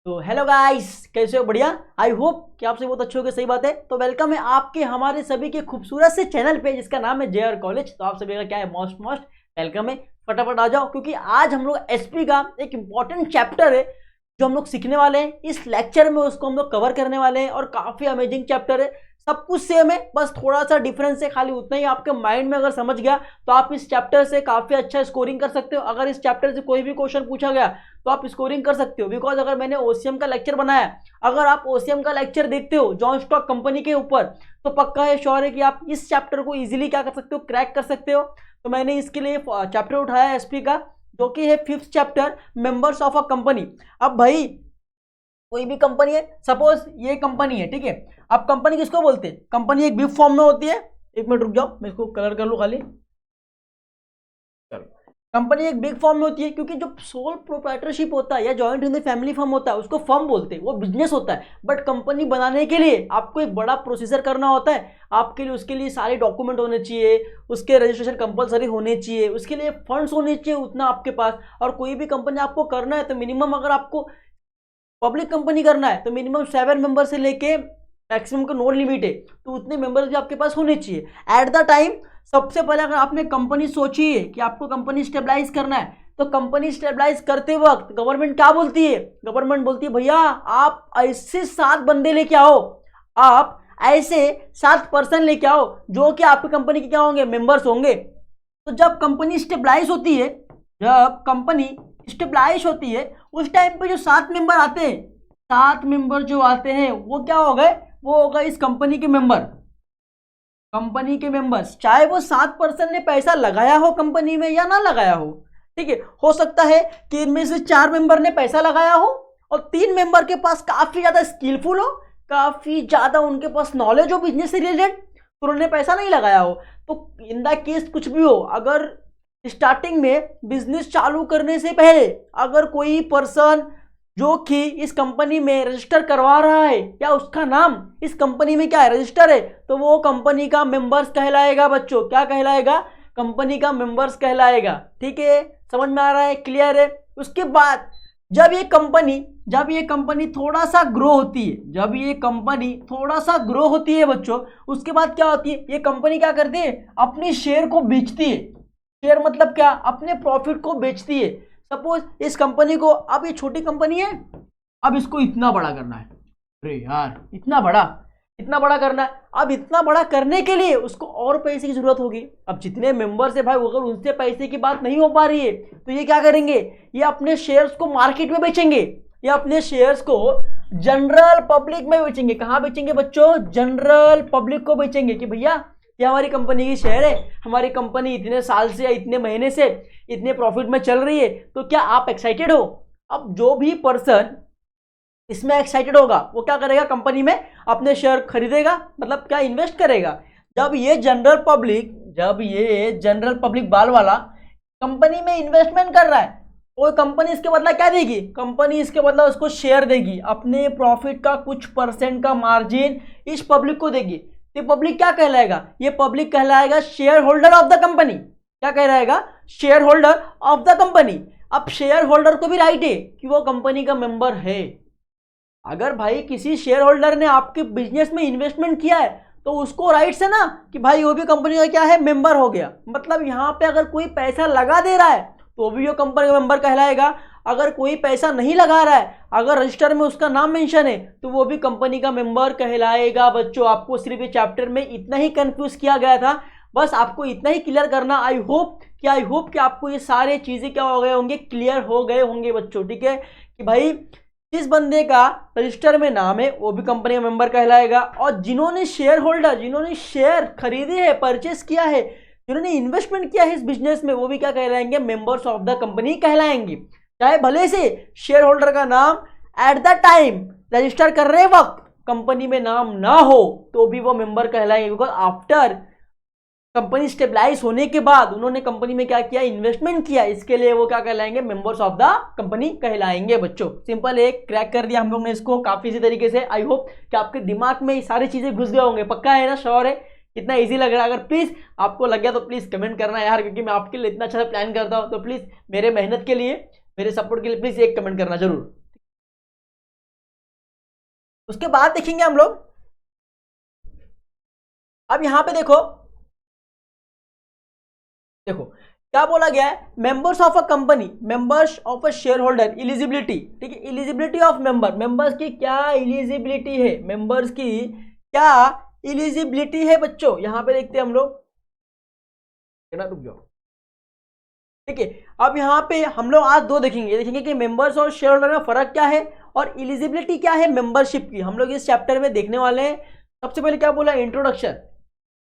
तो hello guys, कैसे हो? बढ़िया। आई होप कि आप सभी बहुत अच्छे हो गए। सही बात है। तो वेलकम है आपके हमारे सभी के खूबसूरत से चैनल पे जिसका नाम है जेआर कॉलेज। तो आप सभी का क्या है, मोस्ट वेलकम है। फटाफट आ जाओ क्योंकि आज हम लोग एसपी का एक इंपॉर्टेंट चैप्टर है जो हम लोग सीखने वाले हैं इस लेक्चर में, उसको हम लोग कवर करने वाले हैं और काफी अमेजिंग चैप्टर है। सब कुछ सेम है, बस थोड़ा सा डिफरेंस है, खाली उतना ही। आपके माइंड में अगर समझ गया तो आप इस चैप्टर से काफी अच्छा स्कोरिंग कर सकते हो। अगर इस चैप्टर से कोई भी क्वेश्चन पूछा गया तो आप स्कोरिंग कर सकते हो। बिकॉज अगर मैंने ओसीएम का लेक्चर बनाया, अगर आप ओसीएम का लेक्चर देखते हो जॉन स्टॉक कंपनी के ऊपर, तो पक्का है, श्योर है कि आप इस चैप्टर को इजीली क्या कर सकते हो, क्रैक कर सकते हो। तो मैंने इसके लिए चैप्टर उठाया एसपी का, जो कि है 5th chapter, members of a company. अब भाई कोई भी कंपनी है, सपोज ये कंपनी है, ठीक है। अब कंपनी किसको बोलते हैं? कंपनी एक बिग फॉर्म में होती है। एक मिनट रुक जाओ, मैं इसको कलर कर लूं खाली। चलो, कंपनी एक बिग फर्म में होती है क्योंकि जो सोल प्रोप्राइटरशिप होता है या joint in the family firm होता है उसको फर्म बोलते हैं, वो बिजनेस होता है। बट कंपनी बनाने के लिए आपको एक बड़ा प्रोसीजर करना होता है। आपके लिए उसके लिए सारे डॉक्यूमेंट होने चाहिए, उसके रजिस्ट्रेशन कंपलसरी होने चाहिए, उसके लिए फंड्स होने चाहिए उतना आपके पास। और कोई भी कंपनी आपको करना है तो मिनिमम, अगर आपको पब्लिक कंपनी करना है तो मिनिमम 7 मेंबर से लेके मैक्सिमम का नो लिमिट है, तो उतने मेंबर्स भी आपके पास होने चाहिए एट द टाइम। सबसे पहले अगर आपने कंपनी सोची है कि आपको कंपनी स्टेबलाइज करना है, तो कंपनी स्टेबलाइज करते वक्त गवर्नमेंट क्या बोलती है? गवर्नमेंट बोलती है भैया आप ऐसे 7 बंदे लेके आओ, आप ऐसे 7 पर्सन लेके आओ जो कि आपकी कंपनी के क्या होंगे, मेंबर्स होंगे। तो जब कंपनी स्टेबलाइज होती है, जब कंपनी स्टेबलाइज होती है उस टाइम पे जो 7 मेंबर आते हैं, 7 मेंबर जो आते हैं वो क्या हो गए, वो होगा इस कंपनी के मेंबर, कंपनी के मेंबर्स। चाहे वो 7 पर्सन ने पैसा लगाया हो कंपनी में या ना लगाया हो, ठीक है। हो सकता है कि इनमें से 4 मेंबर ने पैसा लगाया हो और 3 मेंबर के पास काफी ज्यादा स्किलफुल हो, काफी ज्यादा उनके पास नॉलेज हो बिजनेस से रिलेटेड, तो उन्होंने पैसा नहीं लगाया हो। तो इन द केस कुछ भी हो, अगर स्टार्टिंग में बिजनेस चालू करने से पहले अगर कोई पर्सन जो कि इस कंपनी में रजिस्टर करवा रहा है या उसका नाम इस कंपनी में क्या है, रजिस्टर है, तो वो कंपनी का मेंबर्स कहलाएगा बच्चों। क्या कहलाएगा? कंपनी का मेंबर्स कहलाएगा। ठीक है, समझ में आ रहा है, क्लियर है। उसके बाद जब ये कंपनी थोड़ा सा ग्रो होती है, जब ये कंपनी थोड़ा सा ग्रो होती है बच्चों, उसके बाद क्या होती है, ये कंपनी क्या करती है, अपने शेयर को बेचती है। शेयर मतलब क्या? अपने प्रॉफिट को बेचती है। सपोज इस कंपनी को, अब ये छोटी कंपनी है, अब इसको इतना बड़ा करना है। अरे यार, इतना बड़ा करना है। अब इतना बड़ा करने के लिए उसको और पैसे की जरूरत होगी। अब जितने मेंबर्स है भाई, अगर उनसे पैसे की बात नहीं हो पा रही है तो ये क्या करेंगे, ये अपने शेयर्स को मार्केट में बेचेंगे, ये अपने शेयर्स को जनरल पब्लिक में बेचेंगे। कहां बेचेंगे बच्चों? जनरल पब्लिक को बेचेंगे कि भैया ये हमारी कंपनी की शेयर है, हमारी कंपनी इतने साल से या इतने महीने से इतने प्रॉफिट में चल रही है, तो क्या आप एक्साइटेड हो? अब जो भी पर्सन इसमें एक्साइटेड होगा वो क्या करेगा, कंपनी में अपने शेयर खरीदेगा, मतलब क्या, इन्वेस्ट करेगा। जब ये जनरल पब्लिक बाल वाला कंपनी में इन्वेस्टमेंट कर रहा है, तो कंपनी इसके बदला क्या देगी? कंपनी इसके बदला उसको शेयर देगी, अपने प्रॉफिट का कुछ परसेंट का मार्जिन इस पब्लिक को देगी। तो पब्लिक क्या कहलाएगा? ये पब्लिक कहलाएगा share holder of the company. क्या कहलाएगा? Share holder of the company. अब शेयर होल्डर को भी राइट है कि वो कंपनी का मेंबर है। अगर भाई किसी शेयर होल्डर ने आपके बिजनेस में इन्वेस्टमेंट किया है तो उसको राइट्स है ना कि भाई वो भी कंपनी का क्या है, मेंबर हो गया। मतलब यहां पे अगर कोई पैसा लगा दे रहा है तो भी वो कंपनी का मेंबर कहलाएगा। अगर कोई पैसा नहीं लगा रहा है, अगर रजिस्टर में उसका नाम मेंशन है, तो वो भी कंपनी का मेंबर कहलाएगा। बच्चों, आपको सिर्फ ये चैप्टर में इतना ही कंफ्यूज किया गया था, बस आपको इतना ही क्लियर करना। आई होप कि आपको ये सारे चीजें क्या हो गए होंगे, क्लियर हो गए होंगे बच्चों। ठीक है, कि भाई जिस बंदे का रजिस्टर में नाम है वो भी कंपनी का मेंबर कहलाएगा, और जिन्होंने शेयर खरीदे हैं, परचेस किया है, जिन्होंने इन्वेस्टमेंट किया है इस बिजनेस में, वो भी क्या कहलाएंगे, मेंबर्स ऑफ द कंपनी कहलाएंगे। चाहे भले से शेयर होल्डर का नाम एट द टाइम रजिस्टर कर रहे वक्त कंपनी में नाम ना हो तो भी वो मेंबर कहलाएंगे। बिकॉज आफ्टर कंपनी स्टेबलाइज होने के बाद उन्होंने कंपनी में क्या किया, इन्वेस्टमेंट किया, इसके लिए वो क्या कहलाएंगे, मेंबर्स ऑफ द कंपनी कहलाएंगे। बच्चों, सिंपल एक क्रैक कर दिया हम लोग ने इसको काफी इसी तरीके से। आई होप कि आपके दिमाग में ये सारी चीजें घुस गए होंगे। पक्का है ना, श्योर है? इतना इजी लग रहा है? अगर प्लीज आपको लग गया तो प्लीज कमेंट करना यार, क्योंकि मैं आपके लिए इतना अच्छा प्लान करता हूँ। तो प्लीज मेरे मेहनत के लिए, मेरे सपोर्ट के लिए प्लीज एक कमेंट करना जरूर। उसके बाद देखेंगे हम लोग, अब यहां पे देखो देखो क्या बोला गया है, members of a company, members of a share holder, eligibility, ठीक है, इलिजिबिलिटी ऑफ मेंबर, मेंबर्स की क्या इलिजिबिलिटी है, मेंबर्स की क्या इलिजिबिलिटी है बच्चों, यहां पे देखते हैं हम लोग, रुक जाओ, ठीक है। अब यहाँ पे हम लोग आज दो देखेंगे कि मेंबर्स और शेयर होल्डर में फर्क क्या है और इलिजिबिलिटी क्या है मेंबरशिप की, हम लोग इस चैप्टर में देखने वाले हैं। सबसे पहले क्या बोला, इंट्रोडक्शन,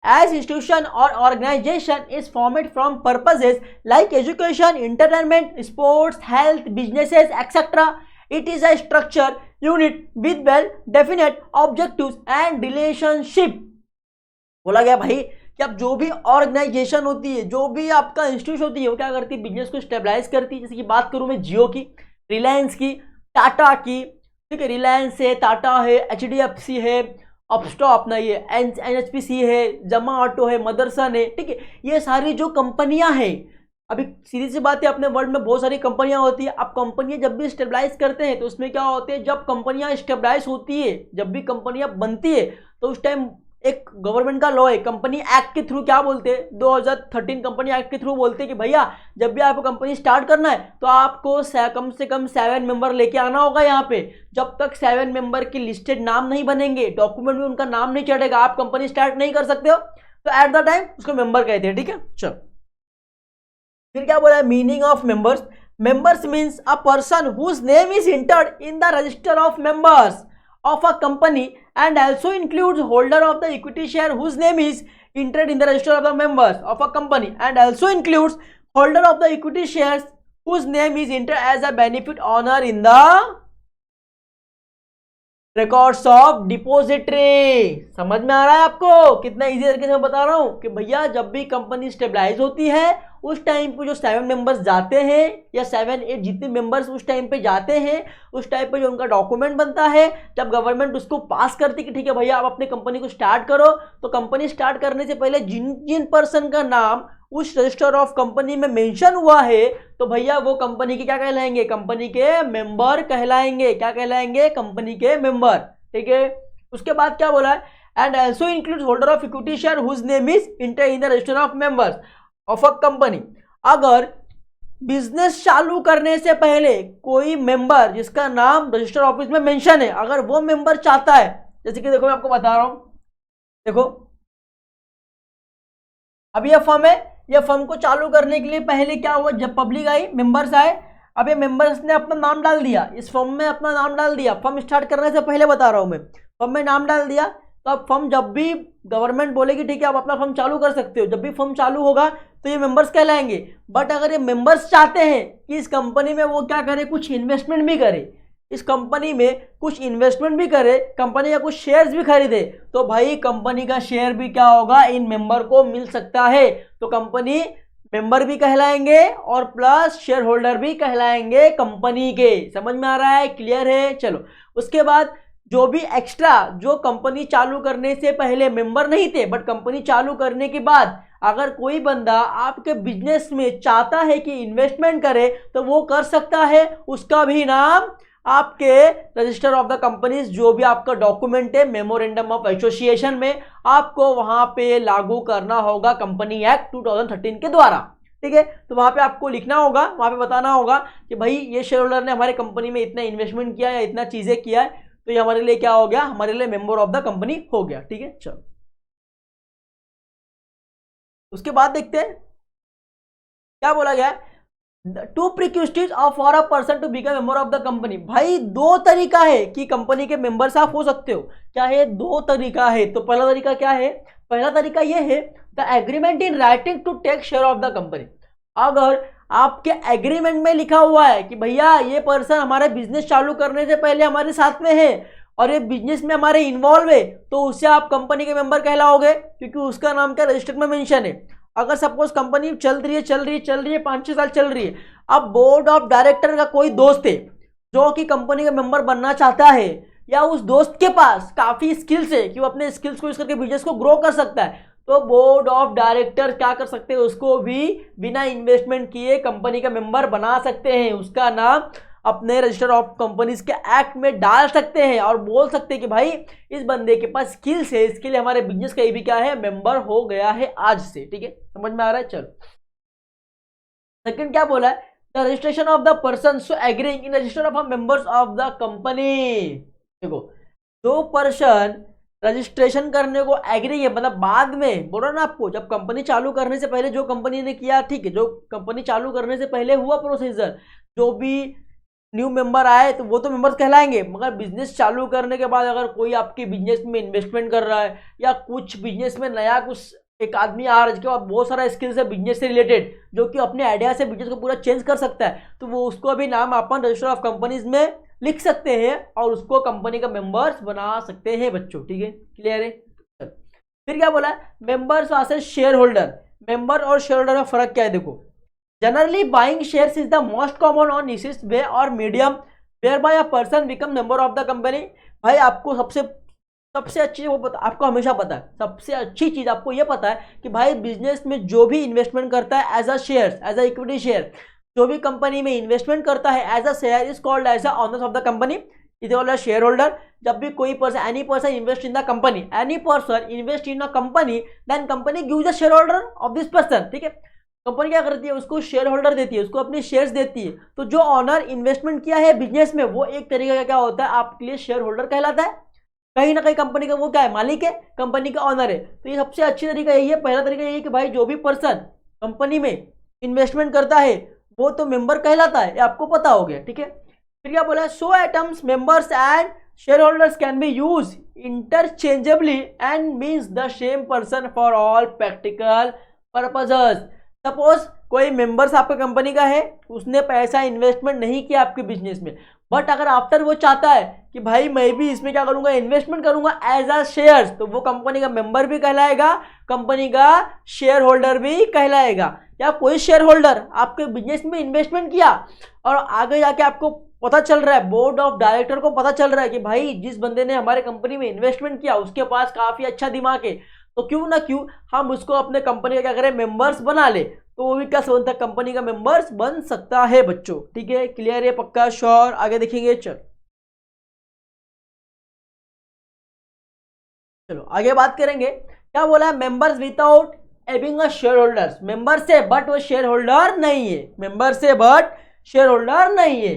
एज इंस्टीट्यूशन और organisation is formed from purposes like education, entertainment, sports, health, businesses etcetera, it is a structure unit with well definite objectives and relationship. बोला गया भाई कि अब जो भी ऑर्गेनाइजेशन होती है, जो भी आपका इंस्टीट्यूट होती है, वो क्या करती है, बिजनेस को स्टेबलाइज करती है। जैसे कि बात करूं मैं जियो की, रिलायंस की, टाटा की, ठीक है, रिलायंस है, टाटा है, HDFC है, अपस्टॉ अपना ये NHPC है, जमा ऑटो है, मदरसन है, ठीक है, ये सारी जो कंपनियां हैं, अभी सीधी सी बात है, अपने वर्ल्ड में बहुत सारी कंपनियां होती है। अब कंपनियां जब भी स्टेबलाइज करते हैं तो उसमें क्या होते हैं, जब कंपनियां स्टेबलाइज होती है, जब भी कंपनियां बनती है तो उस टाइम एक गवर्नमेंट का लॉ है, कंपनी एक्ट के थ्रू क्या बोलते हैं, 2013 कंपनी एक्ट के थ्रू बोलते हैं कि भैया जब भी आपको कंपनी स्टार्ट करना है तो आपको कम से कम 7 मेंबर लेके आना होगा यहाँ पे। जब तक 7 मेंबर की लिस्टेड नाम नहीं बनेंगे, डॉक्यूमेंट में उनका नाम नहीं चढ़ेगा, आप कंपनी स्टार्ट नहीं कर सकते हो। तो एट द टाइम उसको मेंबर कहते हैं, ठीक है। चलो फिर क्या बोला है, meaning of members, members means a person whose name is entered in the register of members of a company and also includes holder of the equity share whose name is entered in the register of the members of a company and also includes holder of the equity shares whose name is entered as a benefit owner in the records of depository। समझ में आ रहा है आपको, कितना easy तरीके से मैं बता रहा हूं कि भैया जब भी कंपनी स्टेबलाइज होती है उस टाइम पे जो 7 मेंबर्स जाते हैं या 7-8 जितने मेंबर्स उस टाइम पे जाते हैं, उस टाइम पे जो उनका डॉक्यूमेंट बनता है, जब गवर्नमेंट उसको पास करती कि ठीक है भैया आप अपने कंपनी को स्टार्ट करो, तो कंपनी स्टार्ट करने से पहले जिन जिन पर्सन का नाम उस रजिस्टर ऑफ कंपनी में मेंशन हुआ है तो भैया वो कंपनी के क्या कहलाएंगे, कंपनी के मेंबर कहलाएंगे। क्या कहलाएंगे, कंपनी के मेंबर, ठीक है। उसके बाद क्या बोला है, and also includes holder of equity share whose name is entered in the register of members of a company. अगर बिजनेस चालू करने से पहले कोई मेंबर जिसका नाम रजिस्टर ऑफिस में मेंशन है, अगर वो मेंबर चाहता है, जैसे कि देखो मैं आपको बता रहा हूं, देखो अब यह फर्म है, यह फर्म को चालू करने के लिए पहले क्या हुआ, जब पब्लिक आई, मेंबर्स आए, अब ये मेंबर्स ने अपना नाम डाल दिया, इस फर्म में अपना नाम डाल दिया, फर्म स्टार्ट करने से पहले बता रहा हूं मैं, फर्म में नाम डाल दिया, तो अब फर्म जब भी गवर्नमेंट बोलेगी ठीक है आप अपना फर्म चालू कर सकते हो, जब भी फर्म चालू होगा तो ये मेंबर्स कहलाएंगे। बट अगर ये मेंबर्स चाहते हैं कि इस कंपनी में वो क्या करे, कुछ इन्वेस्टमेंट भी करे, इस कंपनी में कुछ इन्वेस्टमेंट भी करे, कंपनी का कुछ शेयर्स भी खरीदे, तो भाई कंपनी का शेयर भी क्या होगा, इन मेंबर को मिल सकता है। तो कंपनी मेंबर भी कहलाएंगे और प्लस शेयर होल्डर भी कहलाएंगे कंपनी के। समझ में आ रहा है, क्लियर है। चलो उसके बाद जो भी एक्स्ट्रा, जो कंपनी चालू करने से पहले मेंबर नहीं थे बट कंपनी चालू करने के बाद अगर कोई बंदा आपके बिजनेस में चाहता है कि इन्वेस्टमेंट करे तो वो कर सकता है, उसका भी नाम आपके रजिस्टर ऑफ द कंपनीज, जो भी आपका डॉक्यूमेंट है मेमोरेंडम ऑफ एसोसिएशन में, आपको वहां पे लागू करना होगा कंपनी एक्ट 2013 के द्वारा, ठीक है। तो वहां पे आपको लिखना होगा, वहां पे बताना होगा कि भाई ये शेयर होल्डर ने हमारे कंपनी में इतना इन्वेस्टमेंट किया है, इतना चीजें किया है, तो ये हमारे लिए क्या हो गया, हमारे लिए मेंबर ऑफ द कंपनी हो गया, ठीक है। चलो उसके बाद देखते हैं क्या बोला गया, two prerequisites of for a person to become member of the company. भाई दो तरीका है कि कंपनी के मेंबर्स आप हो सकते हो, क्या है, दो तरीका है। तो पहला तरीका क्या है, पहला तरीका ये है the agreement in writing to take share of the company. अगर आपके एग्रीमेंट में लिखा हुआ है कि भैया ये पर्सन हमारे बिजनेस चालू करने से पहले हमारे साथ में है और ये बिजनेस में हमारे इन्वॉल्व है, तो उससे आप कंपनी के मेंबर कहलाओगे क्योंकि उसका नाम क्या रजिस्टर में मेंशन है। अगर सपोज कंपनी चल रही है 5-6 साल चल रही है, अब बोर्ड ऑफ डायरेक्टर का कोई दोस्त है जो कि कंपनी का मेंबर बनना चाहता है, या उस दोस्त के पास काफी स्किल्स है कि वो अपने स्किल्स को यूज करके बिजनेस को ग्रो कर सकता है, तो बोर्ड ऑफ डायरेक्टर क्या कर सकते हैं, उसको भी बिना इन्वेस्टमेंट किए कंपनी का मेंबर बना सकते हैं। उसका नाम अपने रजिस्टर ऑफ कंपनीज के एक्ट में डाल सकते हैं और बोल सकते हैं कि भाई इस बंदे के पास स्किल्स है, इसके लिए हमारे बिजनेस का ये भी क्या है, मेंबर हो गया है आज से। ठीक है, समझ में आ रहा है। चलो सेकंड क्या बोला है, the registration of the person so agreeing in register of members of the company. देखो दो पर्सन रजिस्ट्रेशन करने को एग्री है, मतलब बाद में बोला ना आपको, जब कंपनी चालू करने से पहले जो कंपनी ने किया, ठीक है, जो कंपनी चालू करने से पहले हुआ प्रोसीजर, जो भी न्यू मेंबर आए तो वो तो मेंबर्स कहलाएंगे, मगर बिजनेस चालू करने के बाद अगर कोई आपके बिजनेस में इन्वेस्टमेंट कर रहा है या कुछ बिजनेस में नया कुछ एक आदमी आ रहा है जिसके पास बहुत सारा स्किल्स है बिजनेस से रिलेटेड, जो कि अपने आइडिया से बिजनेस को पूरा चेंज कर सकता है, तो वो उसको भी नाम अपन रजिस्टर ऑफ कंपनीज में लिख सकते हैं और उसको कंपनी का मेंबर्स बना सकते हैं बच्चों। ठीक है, क्लियर है। फिर क्या बोला है, members versus share holder. Member और शेयर होल्डर में फर्क क्या है, देखो generally buying shares is the most common और नीसेस्ट वे और medium where by a person become member of the company. भाई आपको सबसे अच्छी वो पता, आपको हमेशा पता है, सबसे अच्छी चीज आपको ये पता है कि भाई बिजनेस में जो भी इन्वेस्टमेंट करता है as a share, as a equity share, जो भी कंपनी में इन्वेस्टमेंट करता है as a share is called as a owners of the company, is called as share holder. जब भी कोई person, any person invest in the company, any person invest in a company, then company gives a share holder of this person. ठीक है, company क्या करती है, उसको share holder देती है, उसको अपने शेयर्स देती है। तो जो ऑनर इन्वेस्टमेंट किया है बिजनेस में, वो एक तरीके का क्या होता है, आपके लिए शेयर होल्डर कहलाता है। कहीं ना कहीं कंपनी का वो क्या है, मालिक है, कंपनी का ऑनर है। तो ये सबसे अच्छी तरीका यही है, पहला तरीका यही है कि भाई जो भी पर्सन कंपनी में इन्वेस्टमेंट करता है वो तो मेंबर कहलाता है, ये आपको पता हो गया। ठीक है, फिर क्या बोला है, so atoms members and shareholders can be use interchangeably and means the same person for all practical purposes. Suppose कोई मेंबर्स आपका कंपनी का है, उसने पैसा इन्वेस्टमेंट नहीं किया आपके बिजनेस में, बट अगर आफ्टर वो चाहता है कि भाई मैं भी इसमें क्या करूंगा, इन्वेस्टमेंट करूंगा एज अ शेयर्स, तो वो कंपनी का मेंबर भी कहलाएगा, कंपनी का शेयर होल्डर भी कहलाएगा। या कोई शेयर होल्डर आपके बिजनेस में इन्वेस्टमेंट किया और आगे जाके आपको पता चल रहा है, बोर्ड ऑफ डायरेक्टर को पता चल रहा है कि भाई जिस बंदे ने हमारे कंपनी में इन्वेस्टमेंट किया उसके पास काफी अच्छा दिमाग है, तो क्यों ना क्यों हम उसको अपने कंपनी का क्या करें, मेंबर्स बना ले, तो वो भी क्या बनता है, कंपनी का मेंबर्स बन सकता है बच्चों। ठीक है, क्लियर है, पक्का, श्योर, आगे देखेंगे। चलो आगे बात करेंगे। क्या बोला है, members without having a share holders, member से बट वो शेयर होल्डर नहीं है, मेंबर से बट शेयर होल्डर नहीं है।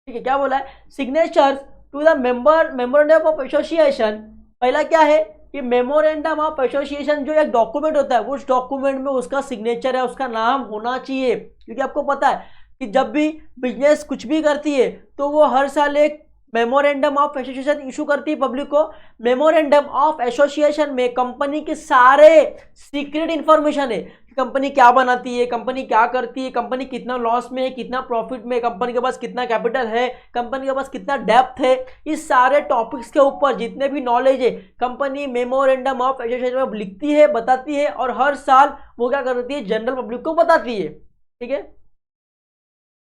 ठीक है, क्या बोला है, signatures to the memorandum of association. पहला क्या है कि मेमोरेंडम ऑफ एसोसिएशन जो एक डॉक्यूमेंट होता है, उस डॉक्यूमेंट में उसका सिग्नेचर है, उसका नाम होना चाहिए, क्योंकि आपको पता है कि जब भी बिजनेस कुछ भी करती है तो वो हर साल एक मेमोरेंडम ऑफ एसोसिएशन इशू करती है पब्लिक को। मेमोरेंडम ऑफ एसोसिएशन में कंपनी के सारे सीक्रेट इंफॉर्मेशन है, कंपनी क्या बनाती है, कंपनी क्या करती है, कंपनी कितना लॉस में है, कितना प्रॉफिट में, कंपनी के पास कितना कैपिटल है, कंपनी के पास कितना डेप्थ है, इस सारे टॉपिक्स के ऊपर जितने भी नॉलेज है कंपनी मेमोरेंडम ऑफ एसोसिएशन में लिखती है, बताती है, और हर साल वो क्या करती है, जनरल पब्लिक को बताती है। ठीक है,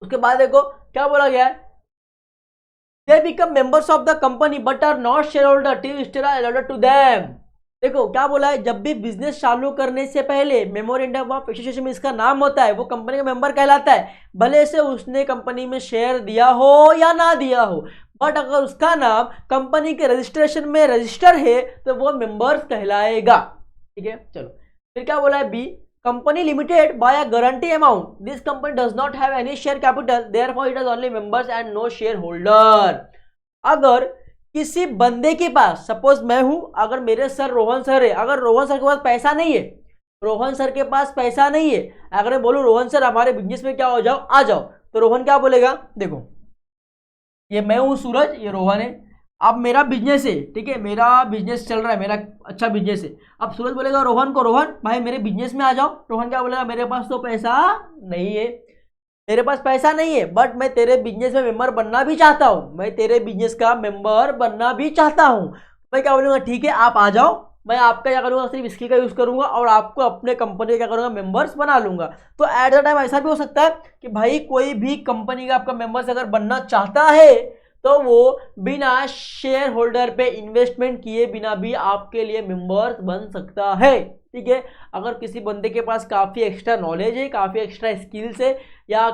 उसके बाद देखो क्या बोला गया है, they become members of the company but are not shareholder till still allotted to them। देखो क्या बोला है, जब भी बिजनेस चालू करने से पहले मेमोरेंडम ऑफ एसोसिएशन में इसका नाम होता है, वो कंपनी का मेंबर कहलाता है, भले से उसने कंपनी में शेयर दिया हो या ना दिया हो, बट अगर उसका नाम कंपनी के रजिस्ट्रेशन में रजिस्टर है तो वो मेंबर्स कहलाएगा। ठीक है, चलो फिर क्या बोला है, B company limited by a guarantee amount, this company does not have any share capital, therefore it has only members and no shareholder। अगर किसी बंदे के पास, सपोज मैं हूं, अगर मेरे सर रोहन सर है, अगर रोहन सर के पास पैसा नहीं है, रोहन सर के पास पैसा नहीं है, अगर मैं बोलूं रोहन सर हमारे बिजनेस में क्या हो जाओ, आ जाओ, तो रोहन क्या बोलेगा, देखो ये मैं हूं सूरज, ये रोहन है, अब मेरा बिजनेस है, ठीक है, मेरा बिजनेस चल रहा है, मेरा अच्छा बिजनेस है। अब सूरज बोलेगा रोहन को, रोहन भाई मेरे बिजनेस में आ जाओ। रोहन क्या बोलेगा, मेरे पास तो पैसा नहीं है, तेरे पास पैसा नहीं है, बट मैं तेरे बिजनेस में मेंबर बनना भी चाहता हूँ, मैं तेरे बिजनेस का मेंबर बनना भी चाहता हूँ। मैं क्या बोलूँगा, ठीक है आप आ जाओ, मैं आपका क्या करूँगा, सिर्फ स्किल का यूज़ करूँगा और आपको अपने कंपनी का क्या करूँगा, मेंबर्स बना लूँगा। तो एट द टाइम ऐसा भी हो सकता है कि भाई कोई भी कंपनी का आपका मेंबर्स अगर बनना चाहता है तो वो बिना शेयर होल्डर पे इन्वेस्टमेंट किए बिना भी आपके लिए मेंबर्स बन सकता है। ठीक है, अगर किसी बंदे के पास काफ़ी एक्स्ट्रा नॉलेज है, काफ़ी एक्स्ट्रा स्किल्स है, या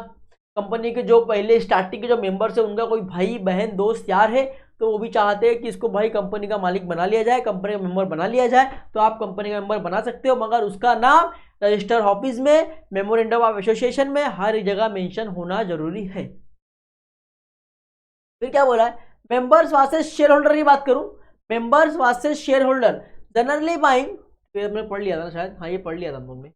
कंपनी के जो पहले स्टार्टिंग के जो मेंबर्स है उनका कोई भाई बहन दोस्त यार है तो वो भी चाहते हैं कि इसको भाई कंपनी का मालिक बना लिया जाए, कंपनी का मेंबर बना लिया जाए, तो आप कंपनी का मेंबर बना सकते हो, मगर उसका नाम रजिस्टर ऑफिस में, मेमोरेंडम ऑफ एसोसिएशन में हर जगह मेंशन होना जरूरी है। फिर क्या बोला है, मेंबर्स वर्सेस शेयर होल्डर की बात करूं, members versus share holder generally buying, हमने पढ़ लिया था ना शायद, हाँ ये पढ़ लिया था हम लोग ने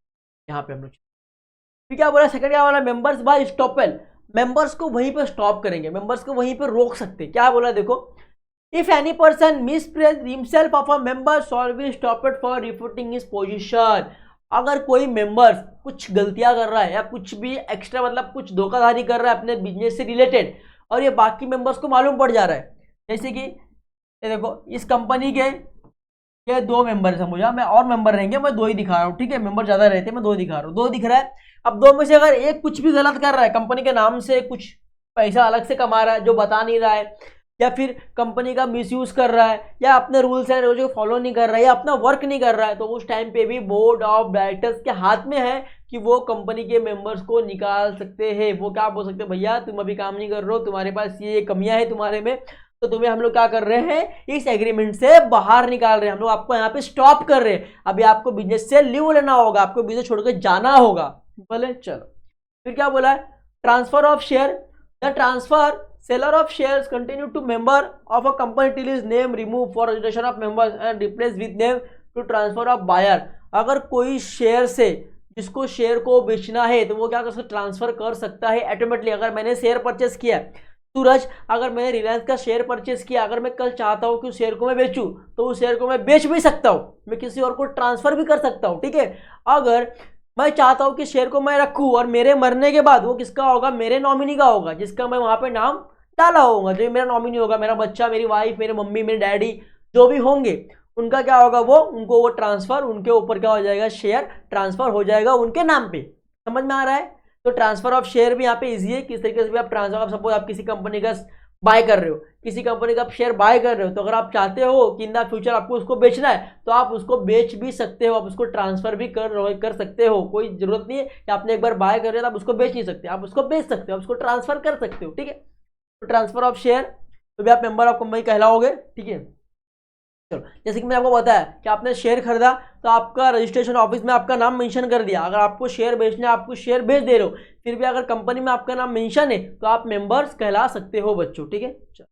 यहाँ पे हम लोग। फिर क्या बोला सेकंड, क्या बोला, मेंबर्स बाय स्टॉपेल, मेंबर्स को वहीं पे स्टॉप करेंगे, मेंबर्स को वहीं पे रोक सकते। क्या बोला देखो, if any person misplace himself of a member shall be stopped for reporting his position. अगर कोई मेंबर कुछ गलतियां कर रहा है या कुछ भी एक्स्ट्रा मतलब कुछ धोखाधड़ी कर रहा है अपने बिजनेस से रिलेटेड और ये बाकी मेंबर्स को मालूम पड़ जा रहा है, जैसे कि ये देखो इस कंपनी के ये 2 मेंबर समझा, मैं और मेंबर रहेंगे, मैं 2 ही दिखा रहा हूँ, ठीक है, मेंबर ज्यादा रहते हैं, मैं 2 दिखा रहा हूँ, 2 दिख रहा है। अब 2 में से अगर एक कुछ भी गलत कर रहा है, कंपनी के नाम से कुछ पैसा अलग से कमा रहा है जो बता नहीं रहा है, या फिर कंपनी का मिसयूज कर रहा है, या अपने रूल्स एंड रेगुलेशन फॉलो नहीं कर रहा है, या अपना वर्क नहीं कर रहा है, तो उस टाइम पे भी बोर्ड ऑफ डायरेक्टर्स के हाथ में है कि वो कंपनी के मेंबर्स को निकाल सकते हैं। वो क्या बोल सकते हैं, भैया तुम अभी काम नहीं कर रहे हो, तुम्हारे पास ये कमियां है तुम्हारे में, तो तुम्हें हम लोग क्या कर रहे हैं, इस एग्रीमेंट से बाहर निकाल रहे हैं, हम लोग आपको यहाँ पे स्टॉप कर रहे हैं, अभी आपको बिजनेस से लीव लेना होगा, आपको बिजनेस छोड़कर जाना होगा। बोले चलो, फिर क्या बोला है, transfer of share, the transfer seller of shares continue to member of a company till his name removed for registration of members and replaced with name to transfer of buyer। अगर कोई शेयर से जिसको share को बेचना है तो वो क्या कर सकता है, ट्रांसफर कर सकता है ऑटोमेटिकली। अगर मैंने शेयर परचेस किया सूरज, अगर मैंने रिलायंस का शेयर परचेस किया, अगर मैं कल चाहता हूं कि उस शेयर को मैं बेचूं तो उस शेयर को मैं बेच भी सकता हूं, मैं किसी और को ट्रांसफर भी कर सकता हूं, ठीक है। अगर मैं चाहता हूं कि शेयर को मैं रखूं और मेरे मरने के बाद वो किसका होगा, मेरे नॉमिनी का होगा, जिसका मैं वहां पे नाम डाला होगा, जो मेरा नॉमिनी होगा, मेरा बच्चा, मेरी वाइफ, मेरे मम्मी, मेरे डैडी जो भी होंगे उनका क्या होगा, उनको वो ट्रांसफर, उनके ऊपर क्या हो जाएगा, शेयर ट्रांसफर हो जाएगा उनके नाम पे। समझ में आ रहा है। तो ट्रांसफर ऑफ शेयर भी यहाँ पे इजी है, किस तरीके से भी आप ट्रांसफर, आप सपोज आप किसी कंपनी का बाय कर रहे हो, किसी कंपनी का शेयर बाय कर रहे हो, तो अगर आप चाहते हो कि इन द फ्यूचर आपको उसको बेचना है तो आप उसको बेच भी सकते हो, आप उसको ट्रांसफर भी कर सकते हो। कोई जरूरत नहीं है कि आपने एक बार बाय कर लिया तो आप उसको बेच नहीं सकते, आप उसको बेच सकते हो, आप उसको ट्रांसफर कर सकते हो, ठीक है। तो ट्रांसफर ऑफ शेयर तो भी आप मेंबर ऑफ कंपनी कहलाओगे, ठीक है। चलो, जैसे कि मैंने आपको बताया कि आपने शेयर खरीदा तो आपका रजिस्ट्रेशन ऑफिस में आपका नाम मेंशन कर दिया, अगर आपको शेयर बेचना है, आपको शेयर बेच दे रहे हो, फिर भी अगर कंपनी में आपका नाम मेंशन है तो आप मेंबर्स कहला सकते हो बच्चों, ठीक है।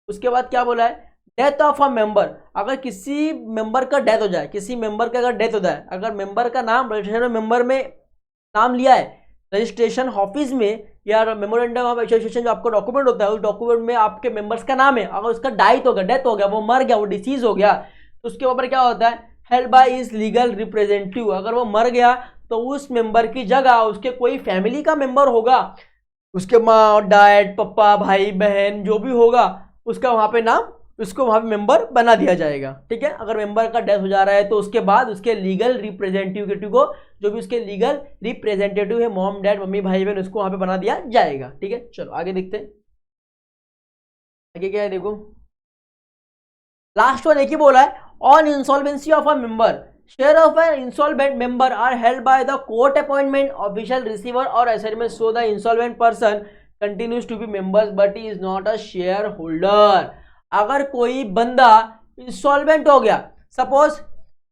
उसके बाद क्या बोला है, डेथ ऑफ अ मेंबर, अगर किसी मेंबर का डेथ हो जाए, किसी मेंबर का अगर डेथ हो जाए, अगर मेंबर का नाम रजिस्ट्रेशन मेंबर में नाम लिया है रजिस्ट्रेशन ऑफिस में या मेमोरेंडम ऑफ एसोसिएशन जो आपका डॉक्यूमेंट होता है उस डॉक्यूमेंट में आपके मेंबर्स का नाम है, अगर उसका डाइट हो गया, डेथ हो गया, वो मर गया, वो डिसीज हो गया, तो उसके ऊपर क्या होता है, held by is legal representative. अगर वो मर गया तो उस मेंबर की जगह उसके कोई फैमिली का मेंबर होगा, उसके माँ डैड पापा भाई बहन जो भी होगा उसका वहां पे नाम, उसको वहां पे मेंबर बना दिया जाएगा, ठीक है। अगर मेंबर का डेथ हो जा रहा है तो उसके बाद उसके लीगल रिप्रेजेंटेटिव को, जो भी उसके लीगल रिप्रेजेंटेटिव है, मॉम डैड मम्मी भाई बहन, उसको वहां पे बना दिया जाएगा, ठीक है। चलो आगे देखते हैं, आगे क्या है देखो, लास्ट वन एक ही बोला है, on insolvency of a member share of an insolvent member are held by the court appointment official receiver और assignment, so the insolvent person continues to be members but he is not a share holder. अगर कोई बंदा insolvent हो गया, suppose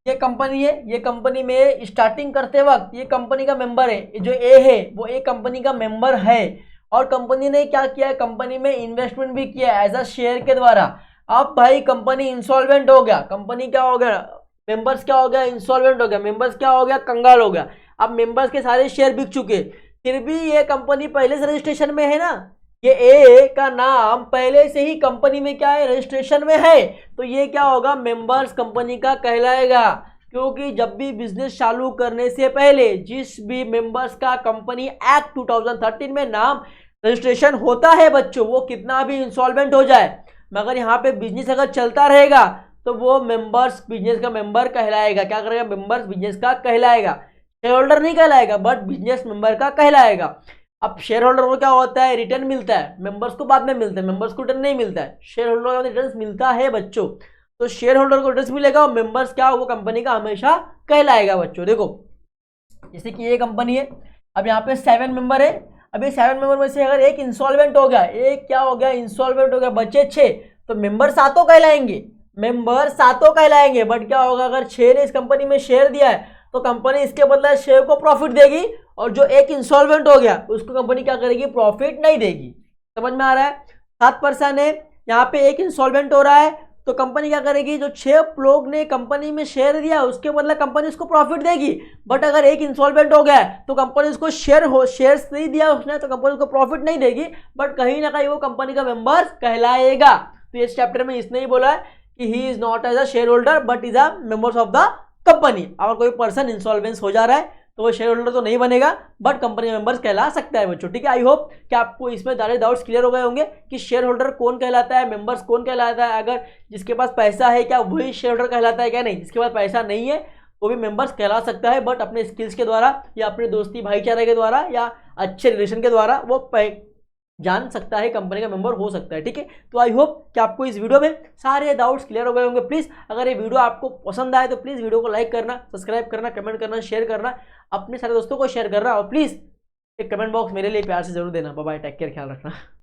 ये company है, ये company में स्टार्टिंग करते वक्त ये कंपनी का मेंबर है, जो ए है वो ए कंपनी का मेंबर है, और कंपनी ने क्या किया है, कंपनी में इन्वेस्टमेंट भी किया एज अ शेयर के द्वारा। अब भाई कंपनी इंसॉल्वेंट हो गया, कंपनी क्या हो गया, मेंबर्स क्या हो गया, इंसॉल्वेंट हो गया, मेंबर्स क्या हो गया, कंगाल हो गया। अब मेंबर्स के सारे शेयर बिक चुके, फिर भी ये कंपनी पहले से रजिस्ट्रेशन में है ना, ये ए का नाम पहले से ही कंपनी में क्या है, रजिस्ट्रेशन में है, तो ये क्या होगा, मेंबर्स कंपनी का कहलाएगा। क्योंकि जब भी बिजनेस चालू करने से पहले जिस भी मेंबर्स का कंपनी एक्ट 2013 में नाम रजिस्ट्रेशन होता है बच्चों, वो कितना भी इंसॉल्वेंट हो जाए मगर यहाँ पे बिजनेस अगर चलता रहेगा तो वो मेंबर्स बिजनेस का मेंबर कहलाएगा। क्या करेगा, मेंबर्स बिजनेस का कहलाएगा, शेयर होल्डर नहीं कहलाएगा बट बिजनेस मेंबर का कहलाएगा। अब शेयर होल्डर को क्या होता है, रिटर्न मिलता है, मेंबर्स को बाद में मिलता है, मेंबर्स को रिटर्न नहीं मिलता है, शेयर होल्डर को रिटर्न मिलता है बच्चों। तो शेयर होल्डर को रिटर्न मिलेगा और मेंबर्स क्या, वो कंपनी का हमेशा कहलाएगा बच्चों। देखो जैसे कि ये कंपनी है, अब यहाँ पे 7 मेंबर है, अभी 7 मेंबर में से अगर एक इंसॉल्वेंट हो गया, एक क्या हो गया, इंसॉल्वेंट हो गया, बचे 6, तो मेंबर सातों कहलाएंगे, मेंबर सातों कहलाएंगे। बट क्या होगा, अगर 6 ने इस कंपनी में शेयर दिया है तो कंपनी इसके बदले शेयर को प्रॉफिट देगी, और जो एक इंसॉल्वेंट हो गया उसको कंपनी क्या करेगी, प्रॉफिट नहीं देगी। समझ में आ रहा है? 7 पर्सन है, यहाँ पे एक इंसॉल्वेंट हो रहा है, तो कंपनी क्या करेगी, जो 6 लोग ने कंपनी में शेयर दिया उसके बदले कंपनी उसको प्रॉफिट देगी। बट अगर एक इंसॉल्वेंट हो गया है तो कंपनी उसको शेयर्स नहीं दिया उसने, तो कंपनी उसको प्रॉफिट नहीं देगी, बट कहीं ना कहीं वो कंपनी का मेंबर कहलाएगा। तो इस चैप्टर में इसने ही बोला है कि he is not as a share holder but is a members of the company. अगर कोई पर्सन इंसॉल्वेंस हो जा रहा है तो वो शेयर होल्डर तो नहीं बनेगा, बट कंपनी मेंबर्स कहला सकता है बच्चों। ठीक है, आई होप कि आपको इसमें सारे डाउट्स क्लियर हो गए होंगे कि शेयर होल्डर कौन कहलाता है, मेंबर्स कौन कहलाता है। अगर जिसके पास पैसा है क्या वही शेयर होल्डर कहलाता है क्या, नहीं, जिसके पास पैसा नहीं है वो भी मेंबर्स कहला सकता है, बट अपने स्किल्स के द्वारा या अपने दोस्ती भाईचारे के द्वारा या अच्छे रिलेशन के द्वारा वो जान सकता है, कंपनी का मेंबर हो सकता है। ठीक है, तो आई होप कि आपको इस वीडियो में सारे डाउट्स क्लियर हो गए होंगे। प्लीज़ अगर ये वीडियो आपको पसंद आए तो प्लीज़ वीडियो को लाइक करना, सब्सक्राइब करना, कमेंट करना, शेयर करना, अपने सारे दोस्तों को शेयर करना, और प्लीज़ एक कमेंट बॉक्स मेरे लिए प्यार से जरूर देना। बाय बाय, टेक केयर, ख्याल रखना।